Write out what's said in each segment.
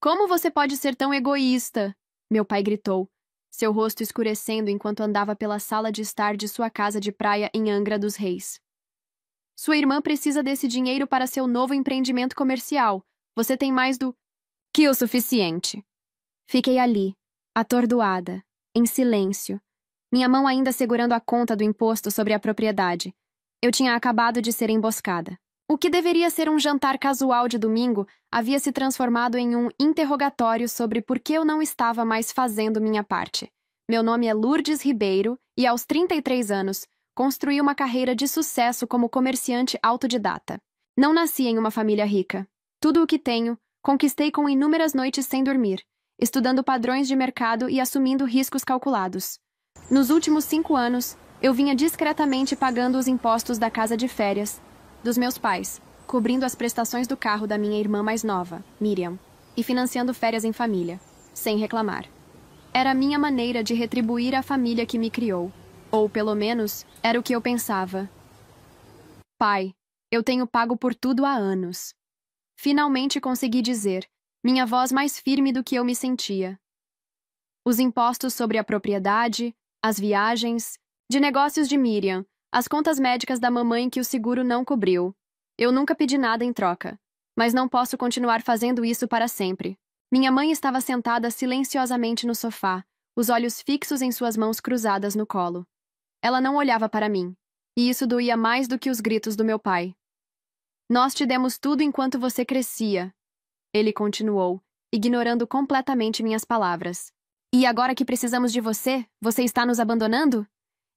Como você pode ser tão egoísta? Meu pai gritou, seu rosto escurecendo enquanto andava pela sala de estar de sua casa de praia em Angra dos Reis. Sua irmã precisa desse dinheiro para seu novo empreendimento comercial. Você tem mais do que o suficiente. Fiquei ali, atordoada, em silêncio, minha mão ainda segurando a conta do imposto sobre a propriedade. Eu tinha acabado de ser emboscada. O que deveria ser um jantar casual de domingo havia se transformado em um interrogatório sobre por que eu não estava mais fazendo minha parte. Meu nome é Lourdes Ribeiro e, aos 33 anos, construí uma carreira de sucesso como comerciante autodidata. Não nasci em uma família rica. Tudo o que tenho, conquistei com inúmeras noites sem dormir, estudando padrões de mercado e assumindo riscos calculados. Nos últimos 5 anos, eu vinha discretamente pagando os impostos da casa de férias dos meus pais, cobrindo as prestações do carro da minha irmã mais nova, Miriam, e financiando férias em família, sem reclamar. Era a minha maneira de retribuir a família que me criou, ou pelo menos, era o que eu pensava. Pai, eu tenho pago por tudo há anos. Finalmente consegui dizer, minha voz mais firme do que eu me sentia. Os impostos sobre a propriedade, as viagens, de negócios de Miriam, as contas médicas da mamãe que o seguro não cobriu. Eu nunca pedi nada em troca, mas não posso continuar fazendo isso para sempre. Minha mãe estava sentada silenciosamente no sofá, os olhos fixos em suas mãos cruzadas no colo. Ela não olhava para mim, e isso doía mais do que os gritos do meu pai. Nós te demos tudo enquanto você crescia, ele continuou, ignorando completamente minhas palavras. E agora que precisamos de você, você está nos abandonando?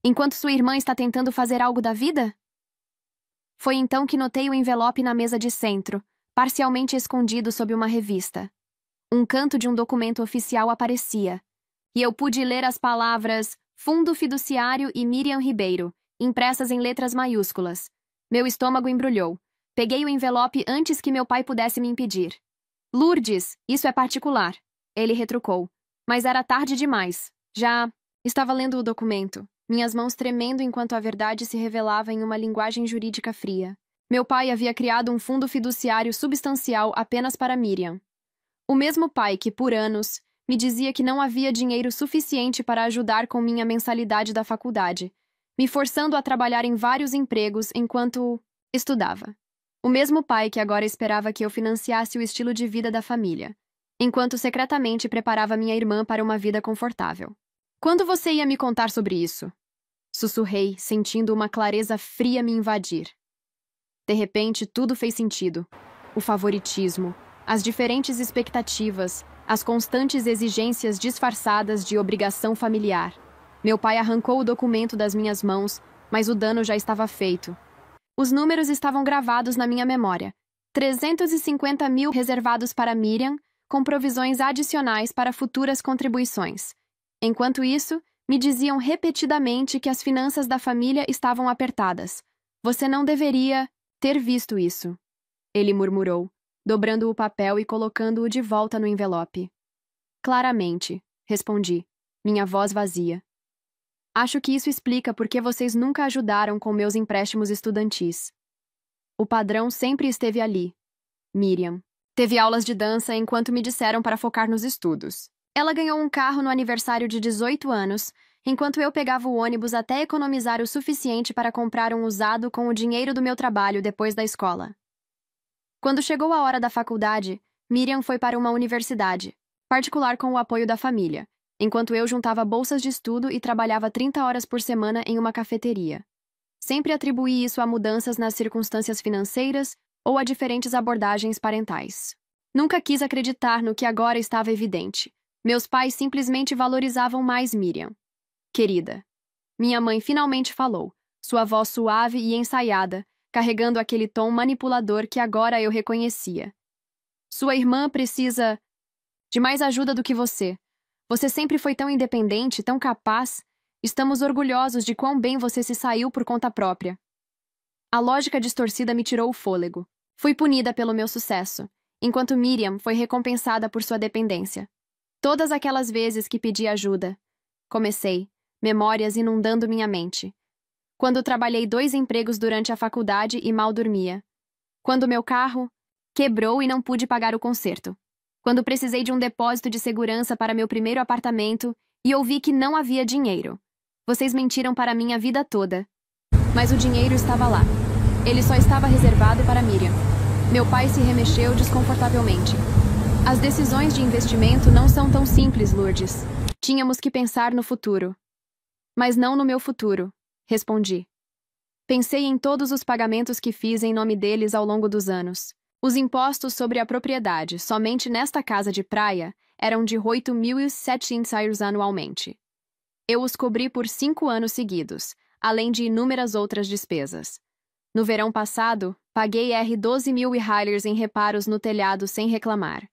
Enquanto sua irmã está tentando fazer algo da vida? Foi então que notei o envelope na mesa de centro, parcialmente escondido sob uma revista. Um canto de um documento oficial aparecia, e eu pude ler as palavras Fundo Fiduciário e Miriam Ribeiro, impressas em letras maiúsculas. Meu estômago embrulhou. Peguei o envelope antes que meu pai pudesse me impedir. Lourdes, isso é particular, ele retrucou. Mas era tarde demais. Já estava lendo o documento, minhas mãos tremendo enquanto a verdade se revelava em uma linguagem jurídica fria. Meu pai havia criado um fundo fiduciário substancial apenas para Miriam. O mesmo pai que, por anos, me dizia que não havia dinheiro suficiente para ajudar com minha mensalidade da faculdade, me forçando a trabalhar em vários empregos enquanto estudava. O mesmo pai que agora esperava que eu financiasse o estilo de vida da família, enquanto secretamente preparava minha irmã para uma vida confortável. Quando você ia me contar sobre isso? Sussurrei, sentindo uma clareza fria me invadir. De repente, tudo fez sentido. O favoritismo, as diferentes expectativas, as constantes exigências disfarçadas de obrigação familiar. Meu pai arrancou o documento das minhas mãos, mas o dano já estava feito. Os números estavam gravados na minha memória. 350 mil reservados para Miriam, com provisões adicionais para futuras contribuições. Enquanto isso, me diziam repetidamente que as finanças da família estavam apertadas. Você não deveria ter visto isso, ele murmurou, dobrando o papel e colocando-o de volta no envelope. Claramente, respondi, minha voz vazia. Acho que isso explica por que vocês nunca ajudaram com meus empréstimos estudantis. O padrão sempre esteve ali. Miriam. Teve aulas de dança enquanto me disseram para focar nos estudos. Ela ganhou um carro no aniversário de 18 anos, enquanto eu pegava o ônibus até economizar o suficiente para comprar um usado com o dinheiro do meu trabalho depois da escola. Quando chegou a hora da faculdade, Miriam foi para uma universidade, particular com o apoio da família, enquanto eu juntava bolsas de estudo e trabalhava 30 horas por semana em uma cafeteria. Sempre atribuí isso a mudanças nas circunstâncias financeiras ou a diferentes abordagens parentais. Nunca quis acreditar no que agora estava evidente. Meus pais simplesmente valorizavam mais Miriam. Querida. Minha mãe finalmente falou, sua voz suave e ensaiada, carregando aquele tom manipulador que agora eu reconhecia. Sua irmã precisa de mais ajuda do que você. Você sempre foi tão independente, tão capaz. Estamos orgulhosos de quão bem você se saiu por conta própria. A lógica distorcida me tirou o fôlego. Fui punida pelo meu sucesso, enquanto Miriam foi recompensada por sua dependência. Todas aquelas vezes que pedi ajuda. Comecei, memórias inundando minha mente. Quando trabalhei 2 empregos durante a faculdade e mal dormia. Quando meu carro quebrou e não pude pagar o conserto. quando precisei de um depósito de segurança para meu primeiro apartamento e ouvi que não havia dinheiro. Vocês mentiram para mim a vida toda. Mas o dinheiro estava lá. Ele só estava reservado para Miriam. Meu pai se remexeu desconfortavelmente. As decisões de investimento não são tão simples, Lourdes. Tínhamos que pensar no futuro. Mas não no meu futuro, respondi. Pensei em todos os pagamentos que fiz em nome deles ao longo dos anos. Os impostos sobre a propriedade, somente nesta casa de praia, eram de 8.700 anualmente. Eu os cobri por 5 anos seguidos, além de inúmeras outras despesas. No verão passado, paguei R$ 12.000 em reparos no telhado sem reclamar.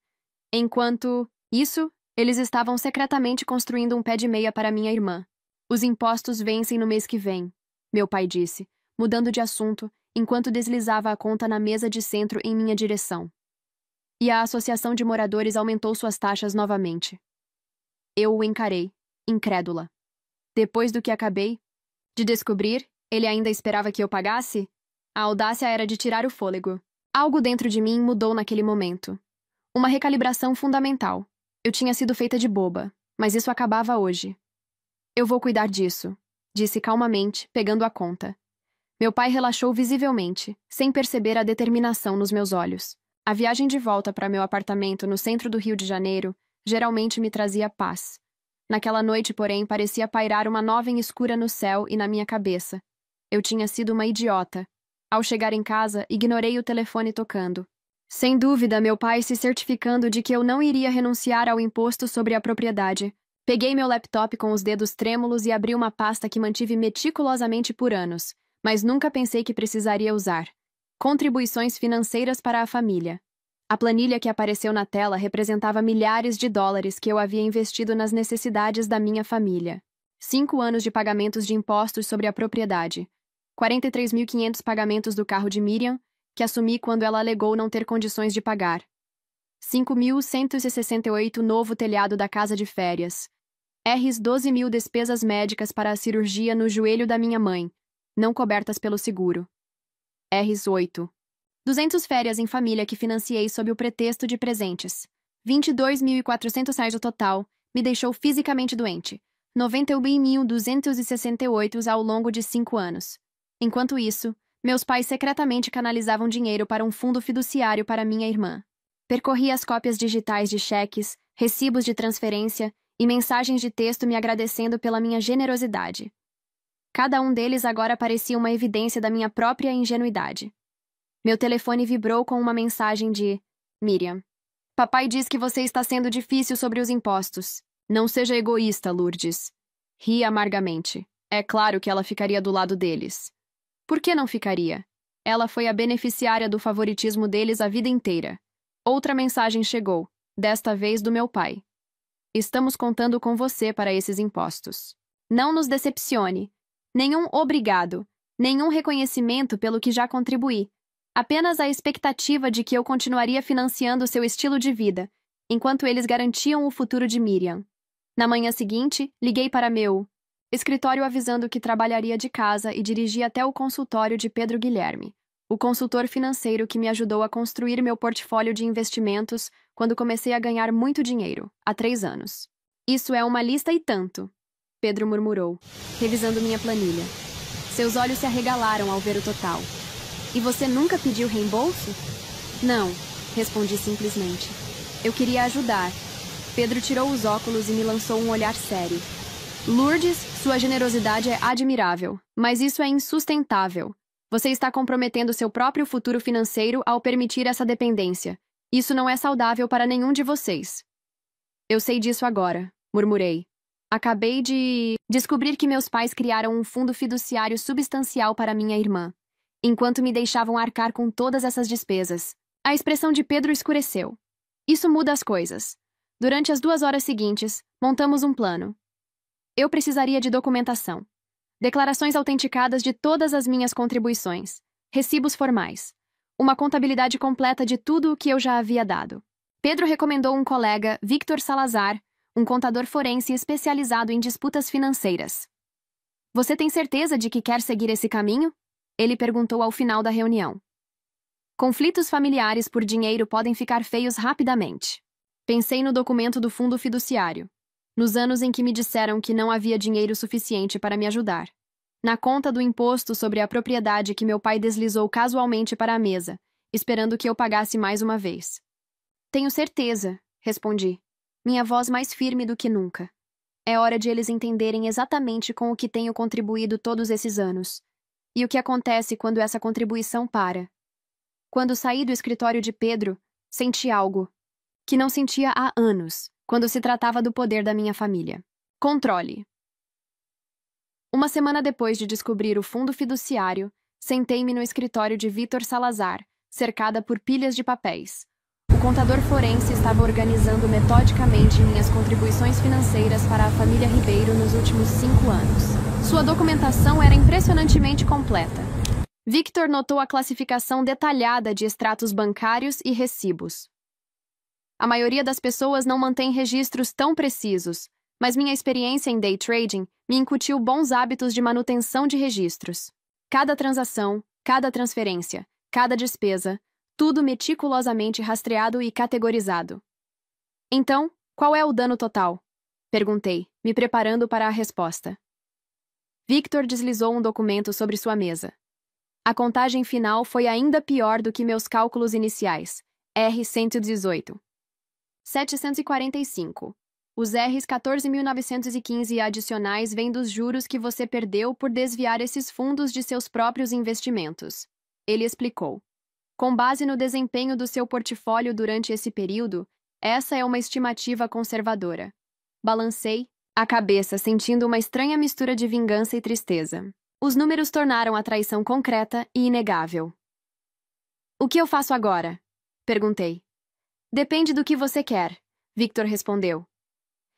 Enquanto isso, eles estavam secretamente construindo um pé de meia para minha irmã. Os impostos vencem no mês que vem, meu pai disse, mudando de assunto, enquanto deslizava a conta na mesa de centro em minha direção. E a associação de moradores aumentou suas taxas novamente. Eu o encarei, incrédula. Depois do que acabei de descobrir, ele ainda esperava que eu pagasse? A audácia era de tirar o fôlego. Algo dentro de mim mudou naquele momento. Uma recalibração fundamental. Eu tinha sido feita de boba, mas isso acabava hoje. Eu vou cuidar disso, disse calmamente, pegando a conta. Meu pai relaxou visivelmente, sem perceber a determinação nos meus olhos. A viagem de volta para meu apartamento no centro do Rio de Janeiro geralmente me trazia paz. Naquela noite, porém, parecia pairar uma nuvem escura no céu e na minha cabeça. Eu tinha sido uma idiota. Ao chegar em casa, ignorei o telefone tocando. Sem dúvida, meu pai se certificando de que eu não iria renunciar ao imposto sobre a propriedade. Peguei meu laptop com os dedos trêmulos e abri uma pasta que mantive meticulosamente por anos, mas nunca pensei que precisaria usar. Contribuições financeiras para a família. A planilha que apareceu na tela representava milhares de dólares que eu havia investido nas necessidades da minha família. 5 anos de pagamentos de impostos sobre a propriedade. 43.500 pagamentos do carro de Miriam, que assumi quando ela alegou não ter condições de pagar. 5.168 novo telhado da casa de férias. Rs 12.000 despesas médicas para a cirurgia no joelho da minha mãe, não cobertas pelo seguro. Rs 8. 200 férias em família que financiei sob o pretexto de presentes. R$ 22.400 o total, me deixou fisicamente doente. 91.268 ao longo de 5 anos. Enquanto isso, meus pais secretamente canalizavam dinheiro para um fundo fiduciário para minha irmã. Percorri as cópias digitais de cheques, recibos de transferência e mensagens de texto me agradecendo pela minha generosidade. Cada um deles agora parecia uma evidência da minha própria ingenuidade. Meu telefone vibrou com uma mensagem de Miriam. Papai diz que você está sendo difícil sobre os impostos. Não seja egoísta, Lourdes. Ri amargamente. É claro que ela ficaria do lado deles. Por que não ficaria? Ela foi a beneficiária do favoritismo deles a vida inteira. Outra mensagem chegou, desta vez do meu pai. Estamos contando com você para esses impostos. Não nos decepcione. Nenhum obrigado, nenhum reconhecimento pelo que já contribuí. Apenas a expectativa de que eu continuaria financiando seu estilo de vida, enquanto eles garantiam o futuro de Miriam. Na manhã seguinte, liguei para meu escritório avisando que trabalharia de casa e dirigi até o consultório de Pedro Guilherme, o consultor financeiro que me ajudou a construir meu portfólio de investimentos quando comecei a ganhar muito dinheiro, há 3 anos. Isso é uma lista e tanto, Pedro murmurou, revisando minha planilha. Seus olhos se arregalaram ao ver o total. E você nunca pediu reembolso? Não, respondi simplesmente. Eu queria ajudar. Pedro tirou os óculos e me lançou um olhar sério. Lourdes, sua generosidade é admirável, mas isso é insustentável. Você está comprometendo seu próprio futuro financeiro ao permitir essa dependência. Isso não é saudável para nenhum de vocês. Eu sei disso agora, murmurei. Acabei de descobrir que meus pais criaram um fundo fiduciário substancial para minha irmã, enquanto me deixavam arcar com todas essas despesas. A expressão de Pedro escureceu. Isso muda as coisas. Durante as 2 horas seguintes, montamos um plano. Eu precisaria de documentação. Declarações autenticadas de todas as minhas contribuições. Recibos formais. Uma contabilidade completa de tudo o que eu já havia dado. Pedro recomendou um colega, Victor Salazar, um contador forense especializado em disputas financeiras. Você tem certeza de que quer seguir esse caminho? Ele perguntou ao final da reunião. Conflitos familiares por dinheiro podem ficar feios rapidamente. Pensei no documento do fundo fiduciário, nos anos em que me disseram que não havia dinheiro suficiente para me ajudar. Na conta do imposto sobre a propriedade que meu pai deslizou casualmente para a mesa, esperando que eu pagasse mais uma vez. Tenho certeza, respondi, minha voz mais firme do que nunca. É hora de eles entenderem exatamente com o que tenho contribuído todos esses anos. E o que acontece quando essa contribuição para. Quando saí do escritório de Pedro, senti algo que não sentia há anos, quando se tratava do poder da minha família. Controle. Uma semana depois de descobrir o fundo fiduciário, sentei-me no escritório de Vítor Salazar, cercada por pilhas de papéis. O contador forense estava organizando metodicamente minhas contribuições financeiras para a família Ribeiro nos últimos 5 anos. Sua documentação era impressionantemente completa. Victor notou a classificação detalhada de extratos bancários e recibos. A maioria das pessoas não mantém registros tão precisos, mas minha experiência em day trading me incutiu bons hábitos de manutenção de registros. Cada transação, cada transferência, cada despesa, tudo meticulosamente rastreado e categorizado. Então, qual é o dano total? Perguntei, me preparando para a resposta. Victor deslizou um documento sobre sua mesa. A contagem final foi ainda pior do que meus cálculos iniciais. R$118. 745. Os Rs 14.915 adicionais vêm dos juros que você perdeu por desviar esses fundos de seus próprios investimentos. Ele explicou. Com base no desempenho do seu portfólio durante esse período, essa é uma estimativa conservadora. Balancei a cabeça, sentindo uma estranha mistura de vingança e tristeza. Os números tornaram a traição concreta e inegável. O que eu faço agora? Perguntei. Depende do que você quer, Victor respondeu.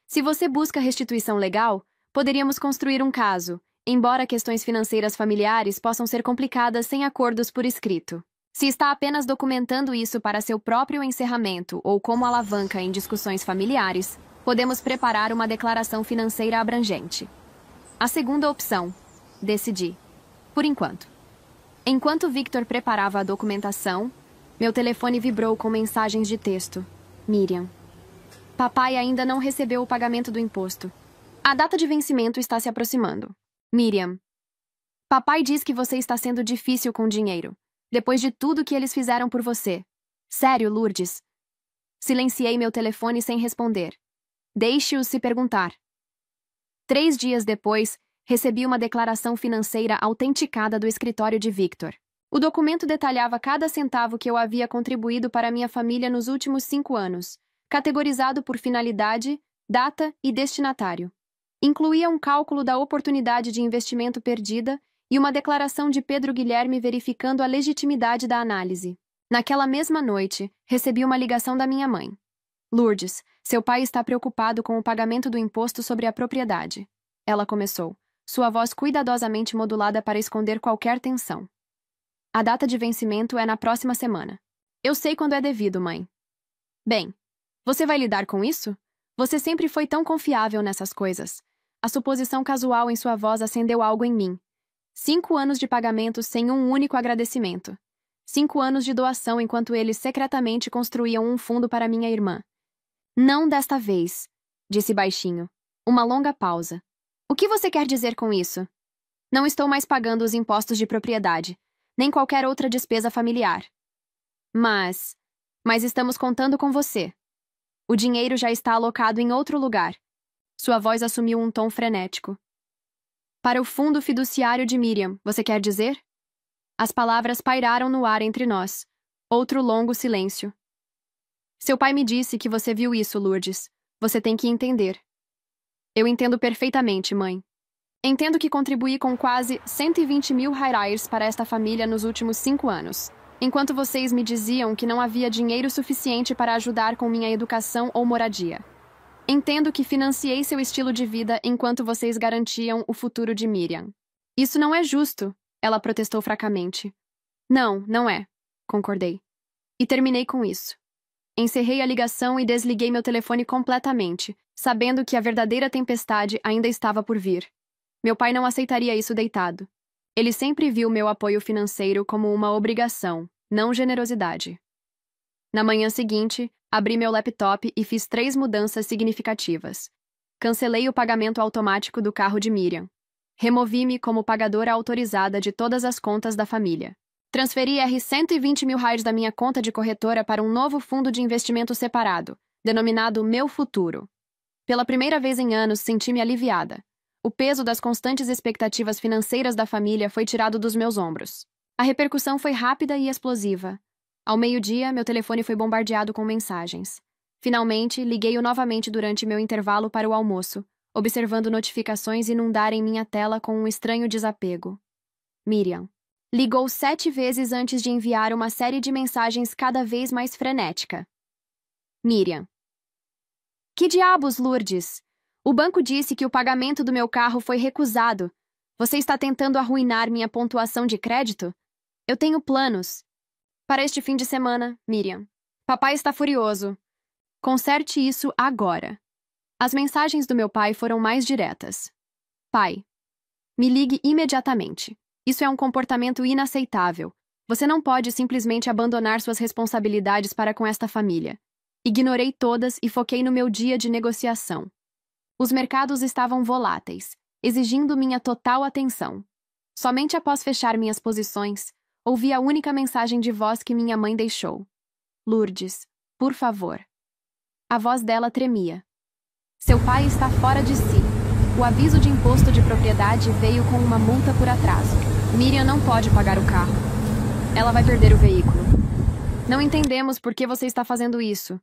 Se você busca restituição legal, poderíamos construir um caso, embora questões financeiras familiares possam ser complicadas sem acordos por escrito. Se está apenas documentando isso para seu próprio encerramento ou como alavanca em discussões familiares, podemos preparar uma declaração financeira abrangente. A segunda opção, decidi. Por enquanto. Enquanto Victor preparava a documentação, meu telefone vibrou com mensagens de texto. Miriam. Papai ainda não recebeu o pagamento do imposto. A data de vencimento está se aproximando. Miriam. Papai diz que você está sendo difícil com dinheiro, depois de tudo que eles fizeram por você. Sério, Lourdes? Silenciei meu telefone sem responder. Deixe-os se perguntar. 3 dias depois, recebi uma declaração financeira autenticada do escritório de Victor. O documento detalhava cada centavo que eu havia contribuído para minha família nos últimos 5 anos, categorizado por finalidade, data e destinatário. Incluía um cálculo da oportunidade de investimento perdida e uma declaração de Pedro Guilherme verificando a legitimidade da análise. Naquela mesma noite, recebi uma ligação da minha mãe. Lourdes, seu pai está preocupado com o pagamento do imposto sobre a propriedade. Ela começou, sua voz cuidadosamente modulada para esconder qualquer tensão. A data de vencimento é na próxima semana. Eu sei quando é devido, mãe. Bem, você vai lidar com isso? Você sempre foi tão confiável nessas coisas. A suposição casual em sua voz acendeu algo em mim. 5 anos de pagamento sem um único agradecimento. 5 anos de doação enquanto eles secretamente construíam um fundo para minha irmã. Não desta vez, disse baixinho. Uma longa pausa. O que você quer dizer com isso? Não estou mais pagando os impostos de propriedade, nem qualquer outra despesa familiar. Mas estamos contando com você. O dinheiro já está alocado em outro lugar. Sua voz assumiu um tom frenético. Para o fundo fiduciário de Miriam, você quer dizer? As palavras pairaram no ar entre nós. Outro longo silêncio. Seu pai me disse que você viu isso, Lourdes. Você tem que entender. Eu entendo perfeitamente, mãe. Entendo que contribuí com quase 120 mil reais para esta família nos últimos 5 anos, enquanto vocês me diziam que não havia dinheiro suficiente para ajudar com minha educação ou moradia. Entendo que financiei seu estilo de vida enquanto vocês garantiam o futuro de Miriam. Isso não é justo, ela protestou fracamente. Não, não é, concordei. E terminei com isso. Encerrei a ligação e desliguei meu telefone completamente, sabendo que a verdadeira tempestade ainda estava por vir. Meu pai não aceitaria isso deitado. Ele sempre viu meu apoio financeiro como uma obrigação, não generosidade. Na manhã seguinte, Abri meu laptop e fiz 3 mudanças significativas. Cancelei o pagamento automático do carro de Miriam. Removi-me como pagadora autorizada de todas as contas da família. Transferi R$ 120.000 da minha conta de corretora para um novo fundo de investimento separado, denominado Meu Futuro. Pela primeira vez em anos, senti-me aliviada. O peso das constantes expectativas financeiras da família foi tirado dos meus ombros. A repercussão foi rápida e explosiva. Ao meio-dia, meu telefone foi bombardeado com mensagens. Finalmente, liguei-o novamente durante meu intervalo para o almoço, observando notificações inundarem minha tela com um estranho desapego. Miriam. Ligou 7 vezes antes de enviar uma série de mensagens cada vez mais frenética. Miriam. Que diabos, Lourdes? O banco disse que o pagamento do meu carro foi recusado. Você está tentando arruinar minha pontuação de crédito? Eu tenho planos. Para este fim de semana, Miriam. Papai está furioso. Conserte isso agora. As mensagens do meu pai foram mais diretas. Pai. Me ligue imediatamente. Isso é um comportamento inaceitável. Você não pode simplesmente abandonar suas responsabilidades para com esta família. Ignorei todas e foquei no meu dia de negociação. Os mercados estavam voláteis, exigindo minha total atenção. Somente após fechar minhas posições, ouvi a única mensagem de voz que minha mãe deixou. Lourdes, por favor. A voz dela tremia. Seu pai está fora de si. O aviso de imposto de propriedade veio com uma multa por atraso. Miriam não pode pagar o carro. Ela vai perder o veículo. Não entendemos por que você está fazendo isso.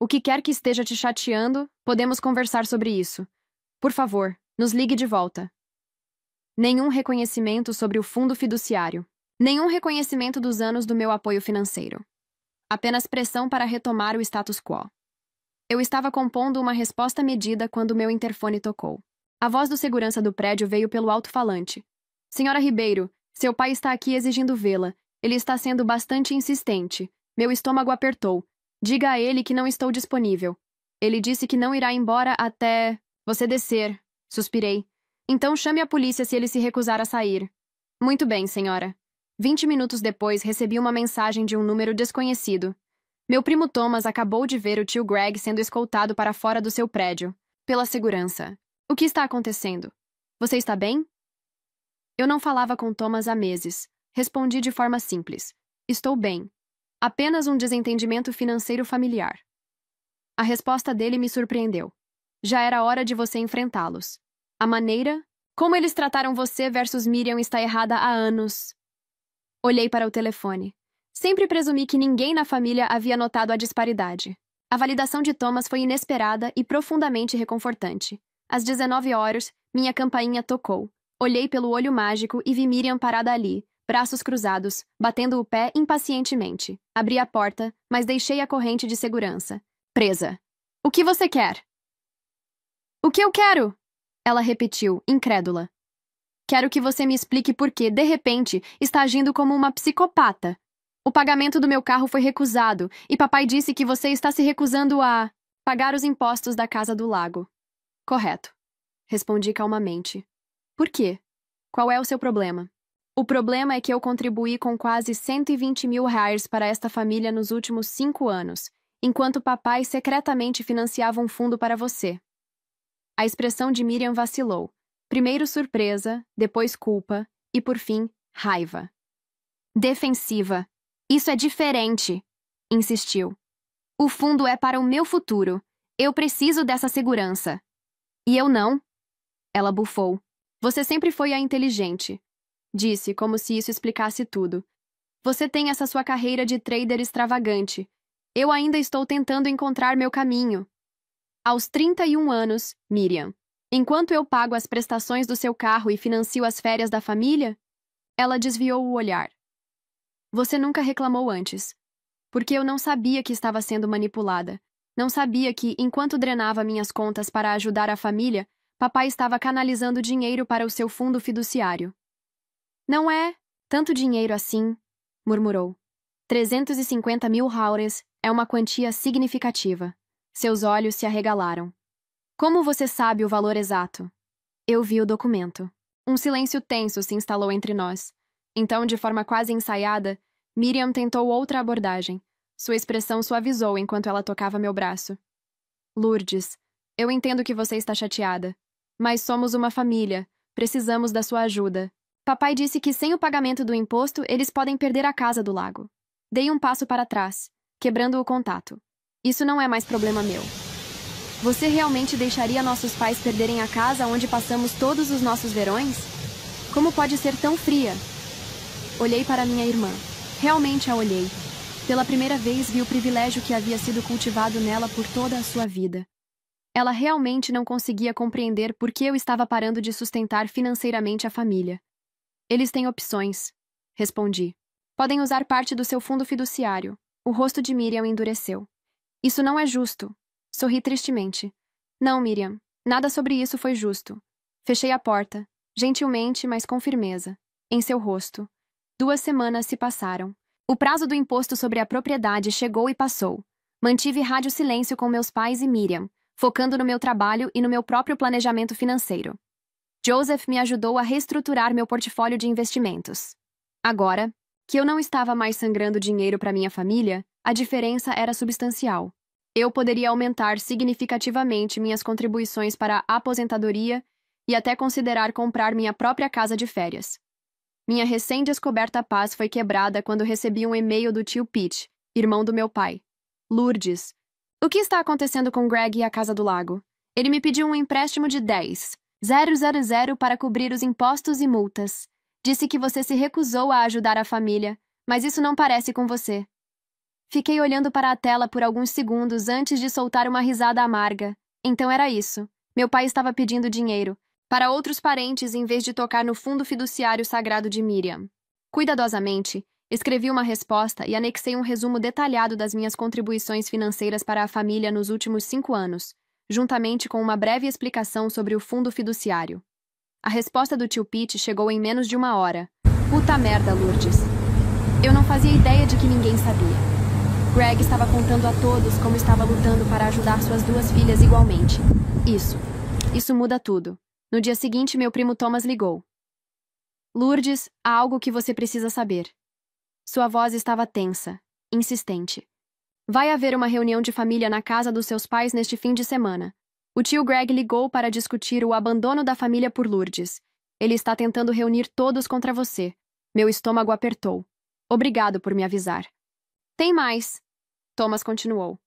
O que quer que esteja te chateando, podemos conversar sobre isso. Por favor, nos ligue de volta. Nenhum reconhecimento sobre o fundo fiduciário. Nenhum reconhecimento dos anos do meu apoio financeiro. Apenas pressão para retomar o status quo. Eu estava compondo uma resposta medida quando meu interfone tocou. A voz do segurança do prédio veio pelo alto-falante. Senhora Ribeiro, seu pai está aqui exigindo vê-la. Ele está sendo bastante insistente. Meu estômago apertou. Diga a ele que não estou disponível. Ele disse que não irá embora até você descer. Suspirei. Então chame a polícia se ele se recusar a sair. Muito bem, senhora. 20 minutos depois, recebi uma mensagem de um número desconhecido. Meu primo Thomas acabou de ver o tio Greg sendo escoltado para fora do seu prédio. Pela segurança. O que está acontecendo? Você está bem? Eu não falava com Thomas há meses. Respondi de forma simples. Estou bem. Apenas um desentendimento financeiro familiar. A resposta dele me surpreendeu. Já era hora de você enfrentá-los. A maneira como eles trataram você versus Miriam está errada há anos. Olhei para o telefone. Sempre presumi que ninguém na família havia notado a disparidade. A validação de Thomas foi inesperada e profundamente reconfortante. Às 19 horas, minha campainha tocou. Olhei pelo olho mágico e vi Miriam parada ali, braços cruzados, batendo o pé impacientemente. Abri a porta, mas deixei a corrente de segurança. Presa. O que você quer? O que eu quero? Ela repetiu, incrédula. Quero que você me explique por que, de repente, está agindo como uma psicopata. O pagamento do meu carro foi recusado, e papai disse que você está se recusando a pagar os impostos da Casa do Lago. Correto. Respondi calmamente. Por quê? Qual é o seu problema? O problema é que eu contribuí com quase R$ 120.000 para esta família nos últimos 5 anos, enquanto papai secretamente financiava um fundo para você. A expressão de Miriam vacilou. Primeiro surpresa, depois culpa e, por fim, raiva. Defensiva. Isso é diferente, insistiu. O fundo é para o meu futuro. Eu preciso dessa segurança. E eu não? Ela bufou. Você sempre foi a inteligente. Disse, como se isso explicasse tudo. Você tem essa sua carreira de trader extravagante. Eu ainda estou tentando encontrar meu caminho. Aos 31 anos, Miriam. Enquanto eu pago as prestações do seu carro e financio as férias da família? Ela desviou o olhar. Você nunca reclamou antes. Porque eu não sabia que estava sendo manipulada. Não sabia que, enquanto drenava minhas contas para ajudar a família, papai estava canalizando dinheiro para o seu fundo fiduciário. Não é tanto dinheiro assim, murmurou. 350.000 haures é uma quantia significativa. Seus olhos se arregalaram. Como você sabe o valor exato? Eu vi o documento. Um silêncio tenso se instalou entre nós. Então, de forma quase ensaiada, Miriam tentou outra abordagem. Sua expressão suavizou enquanto ela tocava meu braço. Lourdes, eu entendo que você está chateada. Mas somos uma família. Precisamos da sua ajuda. Papai disse que sem o pagamento do imposto, eles podem perder a casa do lago. Dei um passo para trás, quebrando o contato. Isso não é mais problema meu. Você realmente deixaria nossos pais perderem a casa onde passamos todos os nossos verões? Como pode ser tão fria? Olhei para minha irmã. Realmente a olhei. Pela primeira vez vi o privilégio que havia sido cultivado nela por toda a sua vida. Ela realmente não conseguia compreender por que eu estava parando de sustentar financeiramente a família. Eles têm opções, respondi. Podem usar parte do seu fundo fiduciário. O rosto de Miriam endureceu. Isso não é justo. Sorri tristemente. Não, Miriam. Nada sobre isso foi justo. Fechei a porta, gentilmente, mas com firmeza, em seu rosto. 2 semanas se passaram. O prazo do imposto sobre a propriedade chegou e passou. Mantive rádio silêncio com meus pais e Miriam, focando no meu trabalho e no meu próprio planejamento financeiro. Joseph me ajudou a reestruturar meu portfólio de investimentos. Agora, que eu não estava mais sangrando dinheiro para minha família, a diferença era substancial. Eu poderia aumentar significativamente minhas contribuições para a aposentadoria e até considerar comprar minha própria casa de férias. Minha recém-descoberta paz foi quebrada quando recebi um e-mail do tio Pete, irmão do meu pai. Lourdes, o que está acontecendo com Greg e a Casa do Lago? Ele me pediu um empréstimo de 10,000 para cobrir os impostos e multas. Disse que você se recusou a ajudar a família, mas isso não parece com você. Fiquei olhando para a tela por alguns segundos antes de soltar uma risada amarga. Então era isso. Meu pai estava pedindo dinheiro para outros parentes em vez de tocar no fundo fiduciário sagrado de Miriam. Cuidadosamente, escrevi uma resposta e anexei um resumo detalhado das minhas contribuições financeiras para a família nos últimos 5 anos, juntamente com uma breve explicação sobre o fundo fiduciário. A resposta do tio Pete chegou em menos de 1 hora. Puta merda, Lourdes. Eu não fazia ideia de que ninguém sabia. Greg estava contando a todos como estava lutando para ajudar suas 2 filhas igualmente. Isso muda tudo. No dia seguinte, meu primo Thomas ligou. Lourdes, há algo que você precisa saber. Sua voz estava tensa, insistente. Vai haver uma reunião de família na casa dos seus pais neste fim de semana. O tio Greg ligou para discutir o abandono da família por Lourdes. Ele está tentando reunir todos contra você. Meu estômago apertou. Obrigado por me avisar. Tem mais, Thomas continuou.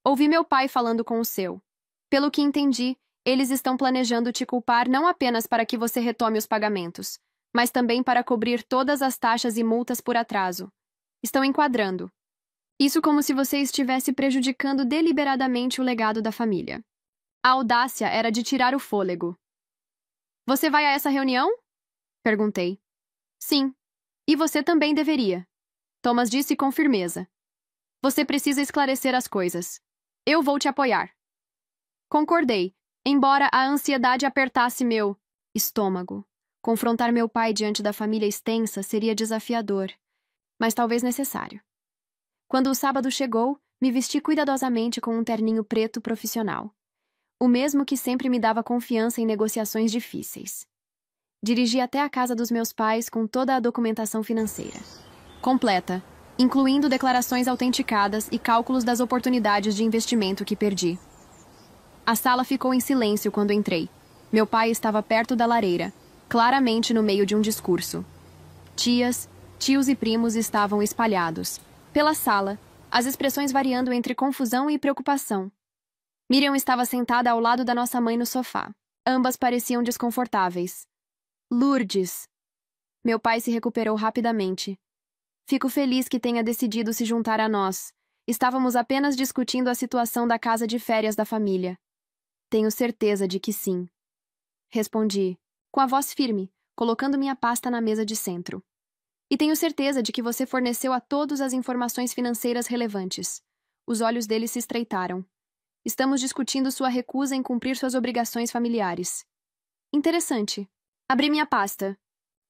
Ouvi meu pai falando com o seu. Pelo que entendi, eles estão planejando te culpar não apenas para que você retome os pagamentos, mas também para cobrir todas as taxas e multas por atraso. Estão enquadrando. Isso como se você estivesse prejudicando deliberadamente o legado da família. A audácia era de tirar o fôlego. Você vai a essa reunião? Perguntei. Sim. E você também deveria. Thomas disse com firmeza. Você precisa esclarecer as coisas. Eu vou te apoiar. Concordei, embora a ansiedade apertasse meu estômago. Confrontar meu pai diante da família extensa seria desafiador, mas talvez necessário. Quando o sábado chegou, me vesti cuidadosamente com um terninho preto profissional. O mesmo que sempre me dava confiança em negociações difíceis. Dirigi até a casa dos meus pais com toda a documentação financeira. Completa, incluindo declarações autenticadas e cálculos das oportunidades de investimento que perdi. A sala ficou em silêncio quando entrei. Meu pai estava perto da lareira, claramente no meio de um discurso. Tias, tios e primos estavam espalhados pela sala, as expressões variando entre confusão e preocupação. Miriam estava sentada ao lado da nossa mãe no sofá. Ambas pareciam desconfortáveis. Lourdes. Meu pai se recuperou rapidamente. Fico feliz que tenha decidido se juntar a nós. Estávamos apenas discutindo a situação da casa de férias da família. Tenho certeza de que sim. Respondi, com a voz firme, colocando minha pasta na mesa de centro. E tenho certeza de que você forneceu a todos as informações financeiras relevantes. Os olhos dele se estreitaram. Estamos discutindo sua recusa em cumprir suas obrigações familiares. Interessante. Abri minha pasta.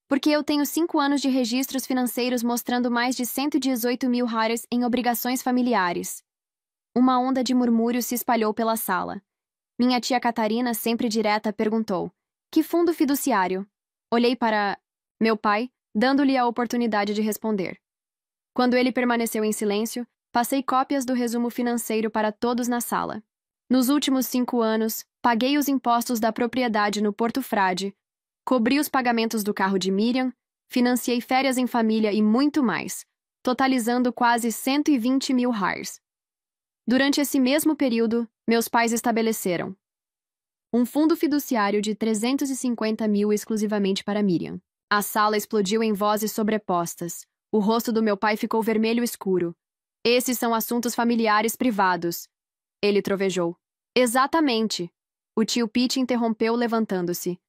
Porque eu tenho 5 anos de registros financeiros mostrando mais de 118 mil hares em obrigações familiares. Uma onda de murmúrios se espalhou pela sala. Minha tia Catarina, sempre direta, perguntou: que fundo fiduciário? Olhei para meu pai, dando-lhe a oportunidade de responder. Quando ele permaneceu em silêncio, Passei cópias do resumo financeiro para todos na sala. Nos últimos 5 anos, paguei os impostos da propriedade no Porto Frade, cobri os pagamentos do carro de Miriam, financiei férias em família e muito mais, totalizando quase 120 mil HARs. Durante esse mesmo período, meus pais estabeleceram um fundo fiduciário de 350 mil exclusivamente para Miriam. A sala explodiu em vozes sobrepostas. O rosto do meu pai ficou vermelho escuro. Esses são assuntos familiares privados. Ele trovejou. Exatamente. O tio Pete interrompeu levantando-se.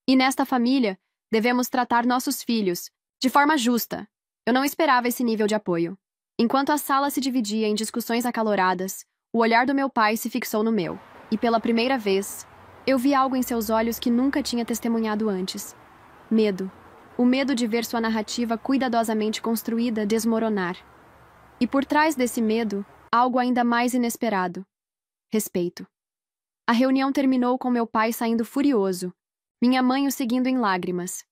E nesta família, devemos tratar nossos filhos de forma justa. Eu não esperava esse nível de apoio. Enquanto a sala se dividia em discussões acaloradas, o olhar do meu pai se fixou no meu. E pela primeira vez, eu vi algo em seus olhos que nunca tinha testemunhado antes. Medo. O medo de ver sua narrativa cuidadosamente construída desmoronar. E por trás desse medo, algo ainda mais inesperado. Respeito. A reunião terminou com meu pai saindo furioso, minha mãe o seguindo em lágrimas.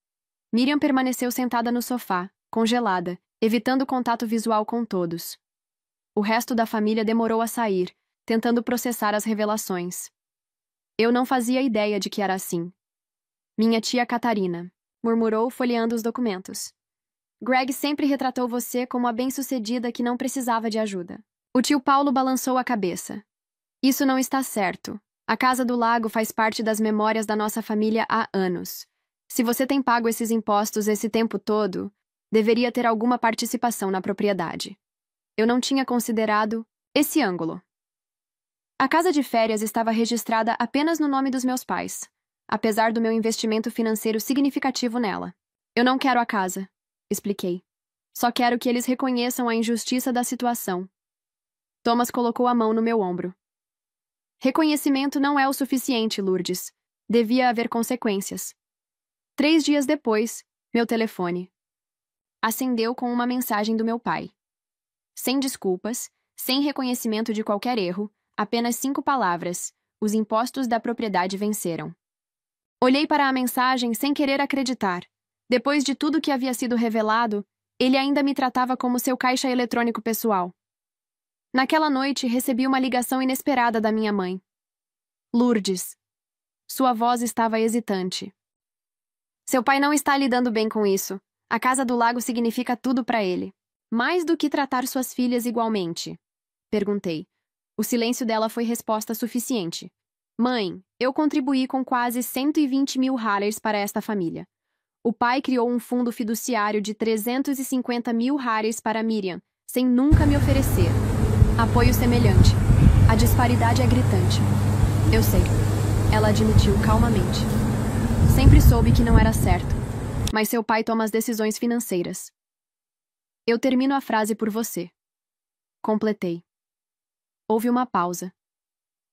Miriam permaneceu sentada no sofá, congelada, evitando contato visual com todos. O resto da família demorou a sair, tentando processar as revelações. Eu não fazia ideia de que era assim. Minha tia Catarina, murmurou folheando os documentos. Greg sempre retratou você como a bem-sucedida que não precisava de ajuda. O tio Paulo balançou a cabeça. Isso não está certo. A Casa do Lago faz parte das memórias da nossa família há anos. Se você tem pago esses impostos esse tempo todo, deveria ter alguma participação na propriedade. Eu não tinha considerado esse ângulo. A casa de férias estava registrada apenas no nome dos meus pais, apesar do meu investimento financeiro significativo nela. Eu não quero a casa, expliquei. Só quero que eles reconheçam a injustiça da situação. Thomas colocou a mão no meu ombro. Reconhecimento não é o suficiente, Lourdes. Devia haver consequências. 3 dias depois, meu telefone acendeu com uma mensagem do meu pai. Sem desculpas, sem reconhecimento de qualquer erro, apenas 5 palavras. Os impostos da propriedade venceram. Olhei para a mensagem sem querer acreditar. Depois de tudo que havia sido revelado, ele ainda me tratava como seu caixa eletrônico pessoal. Naquela noite, recebi uma ligação inesperada da minha mãe. Lourdes. Sua voz estava hesitante. Seu pai não está lidando bem com isso. A Casa do Lago significa tudo para ele. Mais do que tratar suas filhas igualmente? Perguntei. O silêncio dela foi resposta suficiente. Mãe, eu contribuí com quase 120 mil HARs para esta família. O pai criou um fundo fiduciário de 350 mil HARs para Miriam, sem nunca me oferecer apoio semelhante. A disparidade é gritante. Eu sei. Ela admitiu calmamente. Sempre soube que não era certo, mas seu pai toma as decisões financeiras. Eu termino a frase por você. Completei. Houve uma pausa.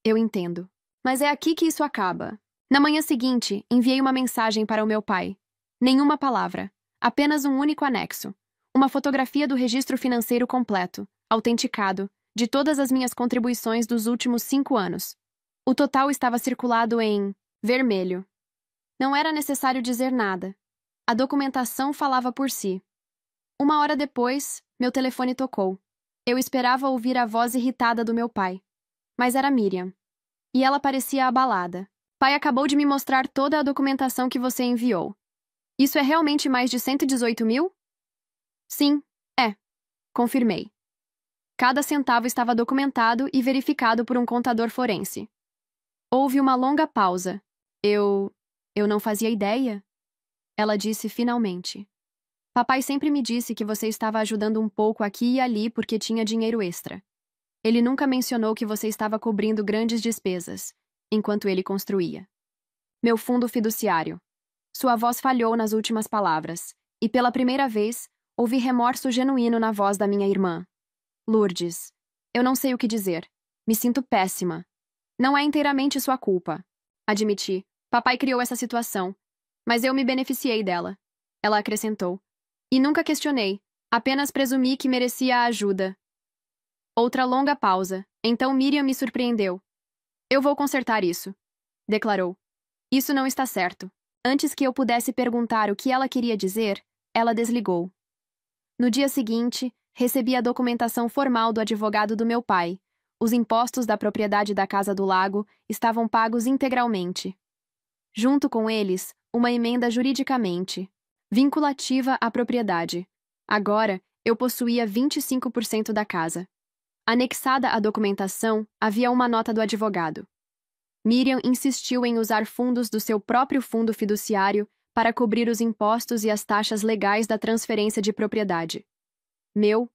Eu entendo. Mas é aqui que isso acaba. Na manhã seguinte, enviei uma mensagem para o meu pai. Nenhuma palavra. Apenas um único anexo. Uma fotografia do registro financeiro completo, autenticado, de todas as minhas contribuições dos últimos 5 anos. O total estava circulado em vermelho. Não era necessário dizer nada. A documentação falava por si. 1 hora depois, meu telefone tocou. Eu esperava ouvir a voz irritada do meu pai. Mas era Miriam. E ela parecia abalada. Pai acabou de me mostrar toda a documentação que você enviou. Isso é realmente mais de 118 mil? Sim, é. Confirmei. Cada centavo estava documentado e verificado por um contador forense. Houve uma longa pausa. Eu não fazia ideia. Ela disse finalmente. Papai sempre me disse que você estava ajudando um pouco aqui e ali porque tinha dinheiro extra. Ele nunca mencionou que você estava cobrindo grandes despesas, enquanto ele construía. Meu fundo fiduciário. Sua voz falhou nas últimas palavras, e pela primeira vez, ouvi remorso genuíno na voz da minha irmã. Lourdes, eu não sei o que dizer. Me sinto péssima. Não é inteiramente sua culpa. Admiti. Papai criou essa situação, mas eu me beneficiei dela. Ela acrescentou. E nunca questionei, apenas presumi que merecia a ajuda. Outra longa pausa. Então Miriam me surpreendeu. Eu vou consertar isso, declarou. Isso não está certo. Antes que eu pudesse perguntar o que ela queria dizer, ela desligou. No dia seguinte, Recebi a documentação formal do advogado do meu pai. Os impostos da propriedade da Casa do Lago estavam pagos integralmente. Junto com eles, uma emenda juridicamente vinculativa à propriedade. Agora, eu possuía 25% da casa. Anexada à documentação, havia uma nota do advogado. Miriam insistiu em usar fundos do seu próprio fundo fiduciário para cobrir os impostos e as taxas legais da transferência de propriedade. Meu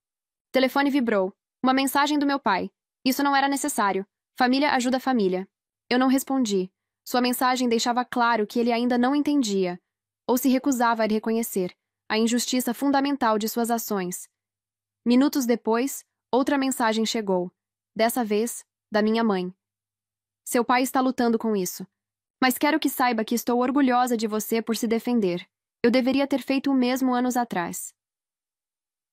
telefone vibrou. Uma mensagem do meu pai. Isso não era necessário. Família ajuda família. Eu não respondi. Sua mensagem deixava claro que ele ainda não entendia, ou se recusava a reconhecer, a injustiça fundamental de suas ações. Minutos depois, outra mensagem chegou. Dessa vez, da minha mãe. Seu pai está lutando com isso. Mas quero que saiba que estou orgulhosa de você por se defender. Eu deveria ter feito o mesmo anos atrás.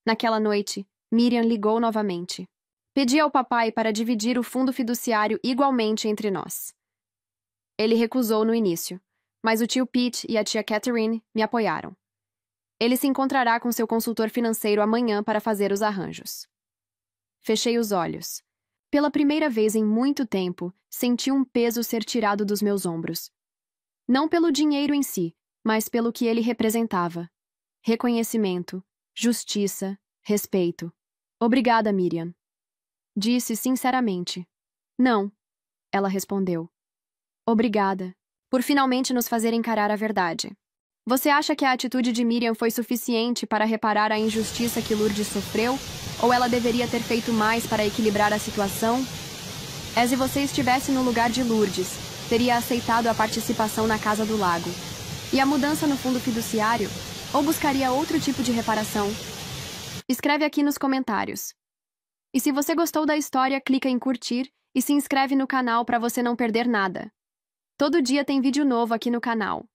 Naquela noite, Miriam ligou novamente. Pedi ao papai para dividir o fundo fiduciário igualmente entre nós. Ele recusou no início, mas o tio Pete e a tia Catherine me apoiaram. Ele se encontrará com seu consultor financeiro amanhã para fazer os arranjos. Fechei os olhos. Pela primeira vez em muito tempo, senti um peso ser tirado dos meus ombros. Não pelo dinheiro em si, mas pelo que ele representava. Reconhecimento, justiça, respeito. Obrigada, Miriam. Disse sinceramente. Não, ela respondeu. Obrigada, por finalmente nos fazer encarar a verdade. Você acha que a atitude de Miriam foi suficiente para reparar a injustiça que Lourdes sofreu? Ou ela deveria ter feito mais para equilibrar a situação? Se você estivesse no lugar de Lourdes, teria aceitado a participação na Casa do Lago. E a mudança no fundo fiduciário? Ou buscaria outro tipo de reparação? Escreve aqui nos comentários. E se você gostou da história, clica em curtir e se inscreve no canal para você não perder nada. Todo dia tem vídeo novo aqui no canal.